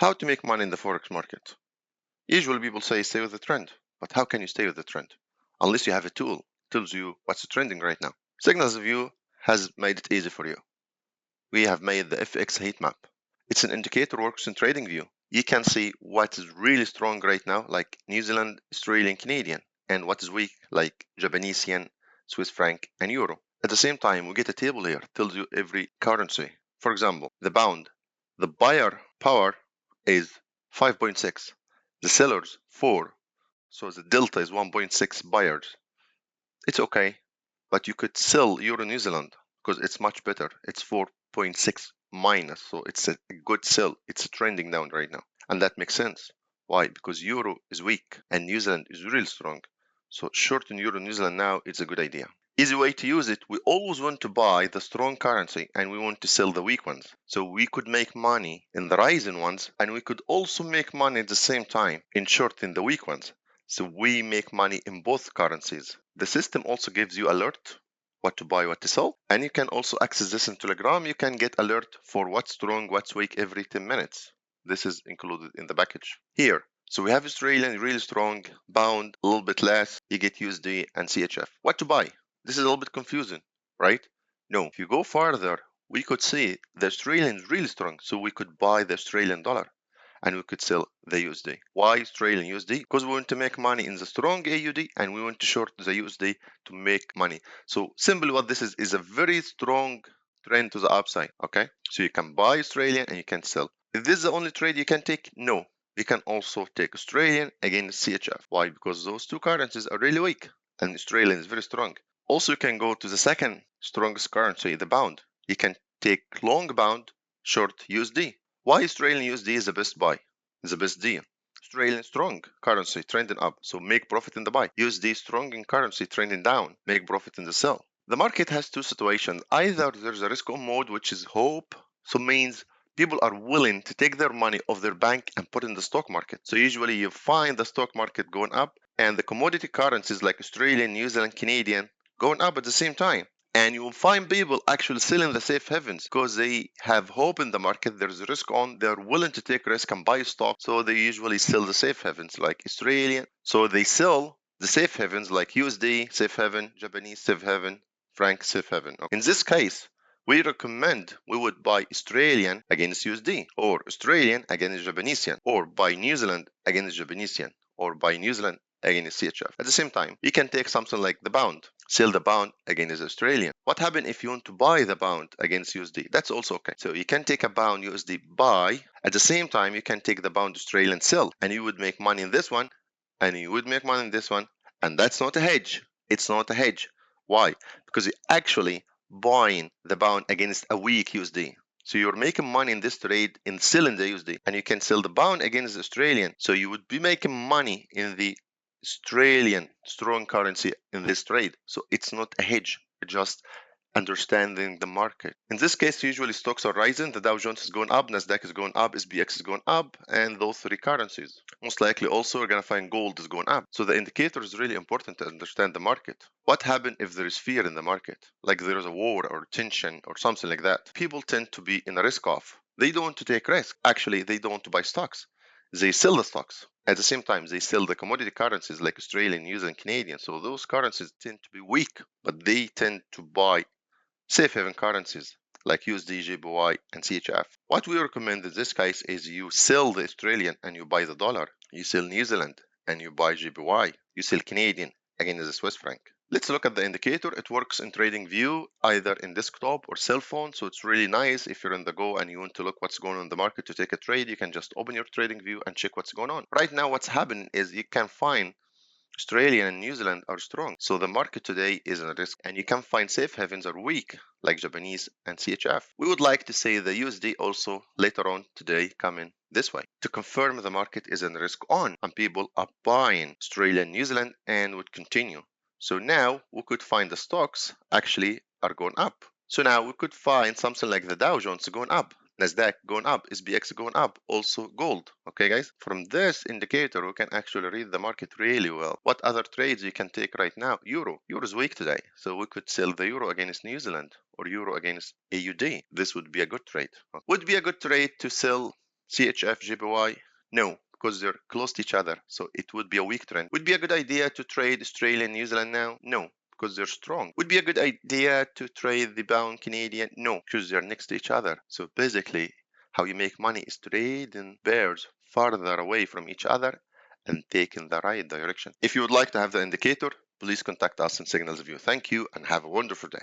How to make money in the Forex market? Usually people say stay with the trend, but how can you stay with the trend? Unless you have a tool that tells you what's trending right now. SignalsView has made it easy for you. We have made the FX heat map. It's an indicator works in TradingView. You can see what is really strong right now, like New Zealand, Australian, Canadian, and what is weak, like Japanese yen, Swiss franc, and euro. At the same time, we get a table here that tells you every currency. For example, the pound. The buyer power is 5.6. The sellers 4. So the delta is 1.6 buyers. It's okay, but you could sell Euro New Zealand because it's much better. It's 4.6 minus, so it's a good sell. It's trending down right now, and that makes sense. Why? Because Euro is weak and New Zealand is really strong. So short in Euro New Zealand now is a good idea. Easy way to use it, we always want to buy the strong currency and we want to sell the weak ones. So we could make money in the rising ones and we could also make money at the same time in shorting the weak ones. So we make money in both currencies. The system also gives you alert what to buy, what to sell. And you can also access this in Telegram. You can get alert for what's strong, what's weak every 10 minutes. This is included in the package. Here, so we have Australian really strong, pound a little bit less, you get USD and CHF. What to buy? This is a little bit confusing, right? No, if you go farther, we could see the Australian is really strong, so we could buy the Australian dollar and we could sell the USD. Why Australian USD? Because we want to make money in the strong AUD and we want to short the USD to make money. So simply what this is a very strong trend to the upside, okay? So you can buy Australian and you can sell. Is this the only trade you can take? No. You can also take Australian against CHF. Why? Because those two currencies are really weak and Australian is very strong. Also, you can go to the second strongest currency, the pound. You can take long pound, short USD. Why Australian USD is the best buy? Is the best deal. Australian strong currency trending up, so make profit in the buy. USD strong in currency trending down, make profit in the sell. The market has two situations. Either there's a risk on mode, which is hope, so means people are willing to take their money off their bank and put in the stock market. So usually you find the stock market going up and the commodity currencies like Australian, New Zealand, Canadian going up at the same time. And you will find people actually selling the safe havens because they have hope in the market. There's a risk on. They're willing to take risk and buy stock. So they usually sell the safe havens like Australian. So they sell the safe havens like USD, safe haven, Japanese safe haven, franc safe haven. In this case, we recommend we would buy Australian against USD or Australian against Japanese yen or buy New Zealand against Japanese yen or buy New Zealand against CHF. At the same time, you can take something like the pound, sell the pound against Australian. What happens if you want to buy the pound against USD? That's also okay. So you can take a pound USD buy. At the same time, you can take the pound Australian sell, and you would make money in this one, and you would make money in this one, and that's not a hedge. It's not a hedge. Why? Because you're actually buying the pound against a weak USD. So you're making money in this trade in selling the USD, and you can sell the pound against the Australian. So you would be making money in the Australian strong currency in this trade. So it's not a hedge, it's just understanding the market. In this case, usually stocks are rising, the Dow Jones is going up, Nasdaq is going up, SPX is going up, and those three currencies. Most likely also we're going to find gold is going up. So the indicator is really important to understand the market. What happens if there is fear in the market? Like there is a war or tension or something like that. People tend to be in a risk off. They don't want to take risk. Actually, they don't want to buy stocks. They sell the stocks. At the same time, they sell the commodity currencies like Australian, New Zealand, Canadian. So those currencies tend to be weak, but they tend to buy safe haven currencies like USD, JPY, and CHF. What we recommend in this case is you sell the Australian and you buy the dollar. You sell New Zealand and you buy JPY. You sell Canadian against the Swiss franc. Let's look at the indicator. It works in TradingView, either in desktop or cell phone. So it's really nice if you're on the go and you want to look what's going on in the market to take a trade. You can just open your TradingView and check what's going on. Right now, what's happening is you can find Australia and New Zealand are strong. So the market today is in a risk, and you can find safe havens are weak, like Japanese and CHF. We would like to say the USD also later on today coming this way to confirm the market is in risk on, and people are buying Australia and New Zealand and would continue. So now we could find the stocks actually are going up. So now we could find something like the Dow Jones going up, Nasdaq going up, SPX going up, also gold. Okay, guys, from this indicator, we can actually read the market really well. What other trades you can take right now? Euro is weak today, so we could sell the euro against New Zealand or euro against AUD. This would be a good trade. Would be a good trade to sell CHF, JPY, no, because they're close to each other, so it would be a weak trend. Would be a good idea to trade Australia and New Zealand now? No, because they're strong. Would be a good idea to trade the pound Canadian? No, because they're next to each other. So basically, how you make money is trading pairs farther away from each other and taking the right direction. If you would like to have the indicator, please contact us in SignalsView. Thank you and have a wonderful day.